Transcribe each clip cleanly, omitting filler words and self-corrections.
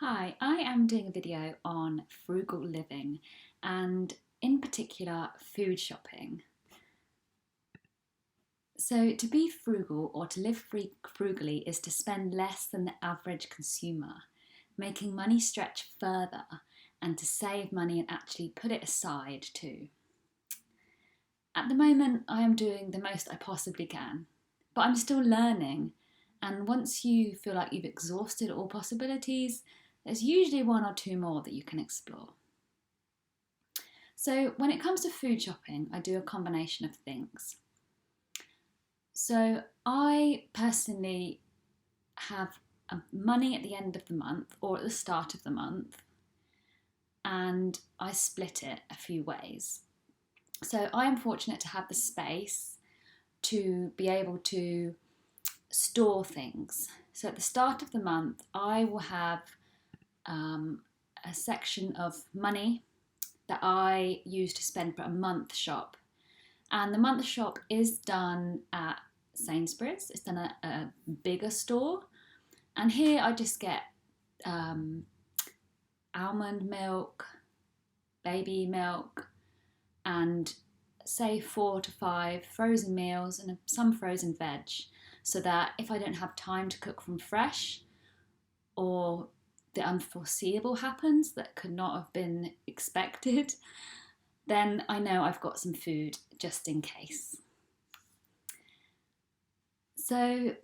Hi, I am doing a video on frugal living and in particular food shopping. So to be frugal or to live frugally is to spend less than the average consumer, making money stretch further and to save money and actually put it aside too. At the moment I am doing the most I possibly can, but I'm still learning, and once you feel like you've exhausted all possibilities, there's usually one or two more that you can explore. So when it comes to food shopping, I do a combination of things. So I personally have money at the end of the month or at the start of the month, and I split it a few ways. So I am fortunate to have the space to be able to store things. So at the start of the month, I will have a section of money that I use to spend for a month shop. And the month shop is done at Sainsbury's. It's done at a bigger store. And here I just get almond milk, baby milk, and say 4 to 5 frozen meals and some frozen veg, so that if I don't have time to cook from fresh or the unforeseeable happens that could not have been expected, then I know I've got some food just in case. So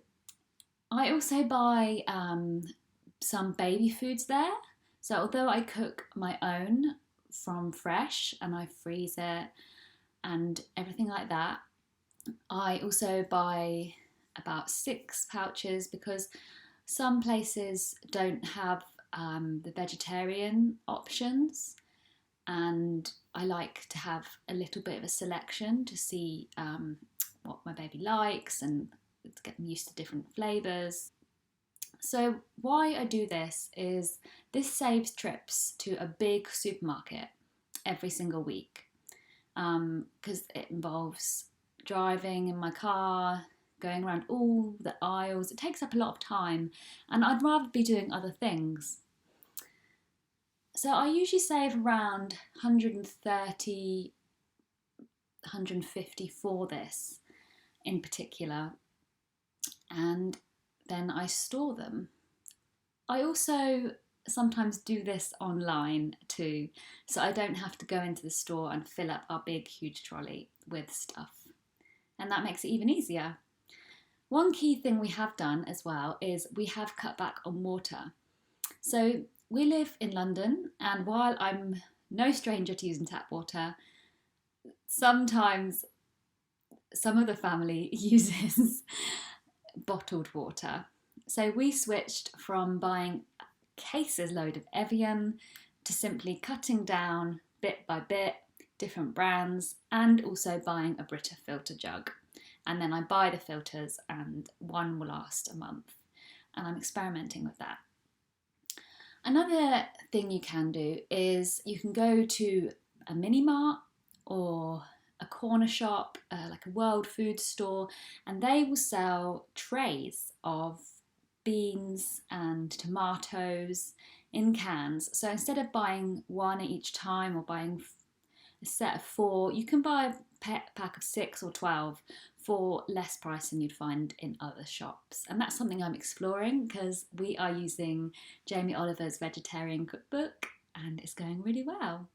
I also buy some baby foods there. So although I cook my own from fresh and I freeze it and everything like that, I also buy about 6 pouches because some places don't have the vegetarian options, and I like to have a little bit of a selection to see what my baby likes and to get them used to different flavours. So why I do this is this saves trips to a big supermarket every single week, because it involves driving in my car, going around all the aisles. It takes up a lot of time and I'd rather be doing other things. So I usually save around 130, 150 for this in particular, and then I store them. I also sometimes do this online too, so I don't have to go into the store and fill up our big huge trolley with stuff, and that makes it even easier. One key thing we have done as well is we have cut back on water. So we live in London, and while I'm no stranger to using tap water, sometimes some of the family uses bottled water. So we switched from buying cases load of Evian to simply cutting down bit by bit different brands and also buying a Brita filter jug. And then I buy the filters and one will last a month. And I'm experimenting with that. Another thing you can do is you can go to a mini mart or a corner shop, like a world food store, and they will sell trays of beans and tomatoes in cans. So instead of buying one each time or buying a set of 4, you can buy a pack of 6 or 12 for less price than you'd find in other shops. And that's something I'm exploring because we are using Jamie Oliver's vegetarian cookbook and it's going really well.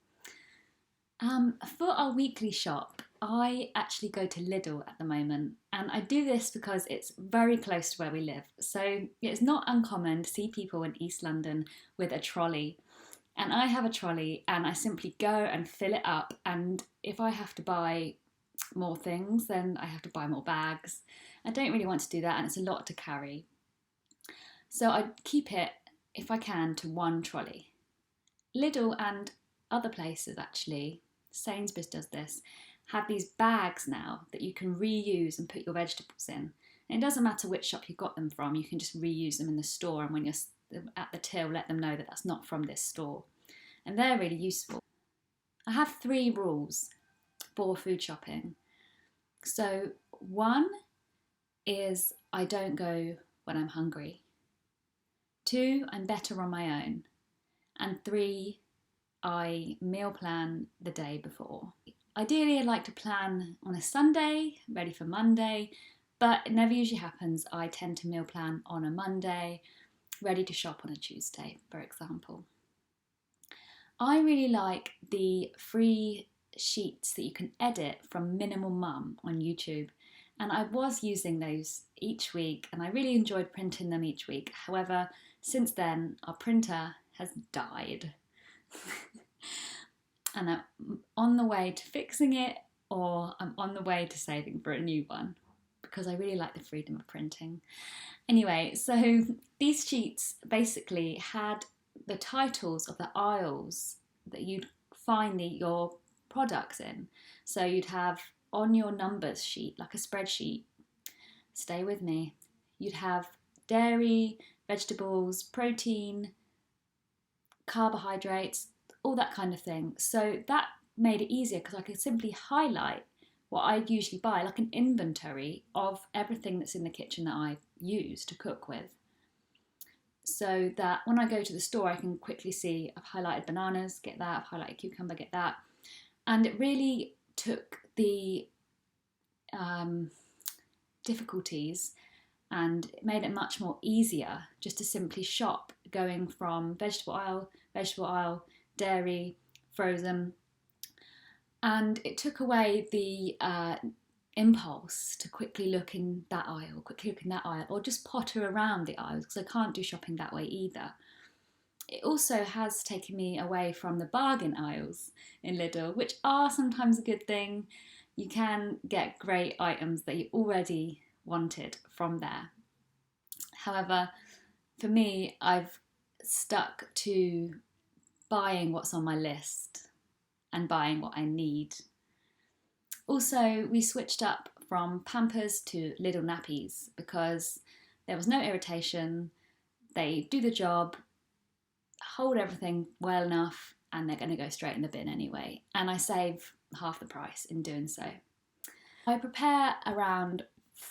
For our weekly shop, I actually go to Lidl at the moment, and I do this because it's very close to where we live. So it's not uncommon to see people in East London with a trolley. And I have a trolley and I simply go and fill it up, and if I have to buy more things, then I have to buy more bags. I don't really want to do that, and it's a lot to carry. So I keep it, if I can, to one trolley. Lidl and other places actually, Sainsbury's does this, have these bags now that you can reuse and put your vegetables in. And it doesn't matter which shop you got them from, you can just reuse them in the store, and when you're at the till, let them know that that's not from this store. And they're really useful. I have 3 rules for food shopping. So one is I don't go when I'm hungry. 2, I'm better on my own. and 3, I meal plan the day before. Ideally, I'd like to plan on a Sunday, ready for Monday, but it never usually happens. I tend to meal plan on a Monday, ready to shop on a Tuesday, for example. I really like the free sheets that you can edit from Minimal Mum on YouTube. And I was using those each week and I really enjoyed printing them each week. However, since then, our printer has died. And I'm on the way to fixing it, or I'm on the way to saving for a new one because I really like the freedom of printing. Anyway, so these sheets basically had the titles of the aisles that you'd find your products in. So you'd have on your numbers sheet, like a spreadsheet, stay with me, you'd have dairy, vegetables, protein, carbohydrates, all that kind of thing. So that made it easier because I could simply highlight what I'd usually buy, like an inventory of everything that's in the kitchen that I use to cook with. So that when I go to the store, I can quickly see I've highlighted bananas, get that, I've highlighted cucumber, get that. And it really took the difficulties and it made it much more easier just to simply shop, going from vegetable aisle, dairy, frozen. And it took away the impulse to quickly look in that aisle, or just potter around the aisles because I can't do shopping that way either. It also has taken me away from the bargain aisles in Lidl, which are sometimes a good thing. You can get great items that you already wanted from there. However, for me, I've stuck to buying what's on my list and buying what I need. Also, we switched up from Pampers to Lidl nappies because there was no irritation. They do the job, hold everything well enough, and they're going to go straight in the bin anyway. And I save half the price in doing so. I prepare around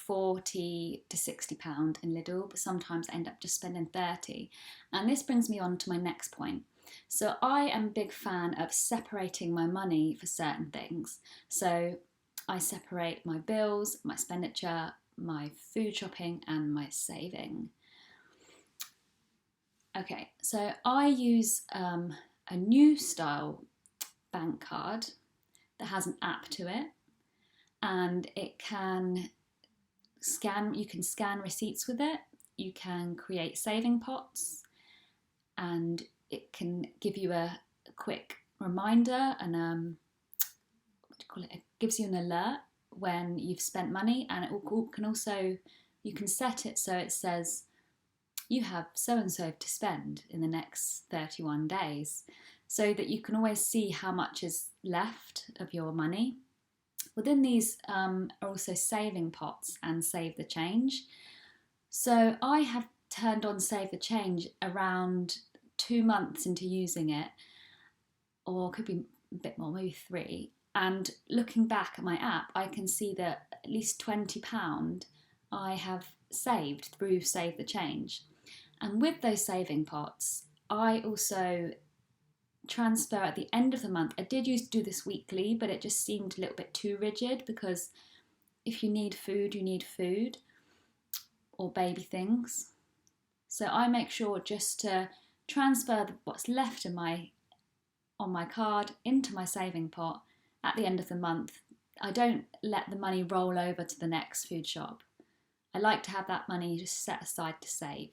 £40 to £60 in Lidl, but sometimes I end up just spending 30. And this brings me on to my next point. So I am a big fan of separating my money for certain things. So I separate my bills, my expenditure, my food shopping, and my saving. Okay, so I use a new style bank card that has an app to it, and it can you can scan receipts with it, you can create saving pots, and it can give you a quick reminder and it gives you an alert when you've spent money, and it can also, you can set it so it says you have so and so to spend in the next 31 days, so that you can always see how much is left of your money. Within these are also saving pots and save the change. So I have turned on save the change around 2 months into using it, or could be a bit more, maybe 3. And looking back at my app, I can see that at least £20 I have saved through Save the Change. And with those saving pots, I also transfer at the end of the month. I did used to do this weekly, but it just seemed a little bit too rigid, because if you need food, you need food, or baby things. So I make sure just to transfer what's left on my card into my saving pot at the end of the month. I don't let the money roll over to the next food shop. I like to have that money just set aside to save.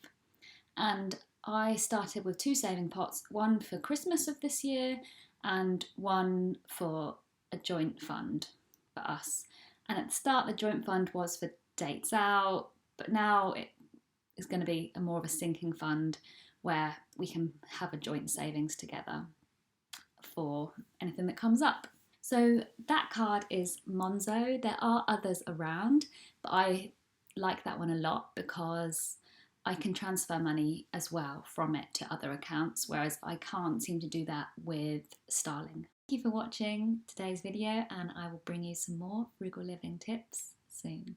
And I started with 2 saving pots, one for Christmas of this year and one for a joint fund for us. And at the start, the joint fund was for dates out, but now it is going to be more of a sinking fund where we can have a joint savings together for anything that comes up. So that card is Monzo. There are others around, but I like that one a lot because I can transfer money as well from it to other accounts, whereas I can't seem to do that with Starling. Thank you for watching today's video, and I will bring you some more frugal living tips soon.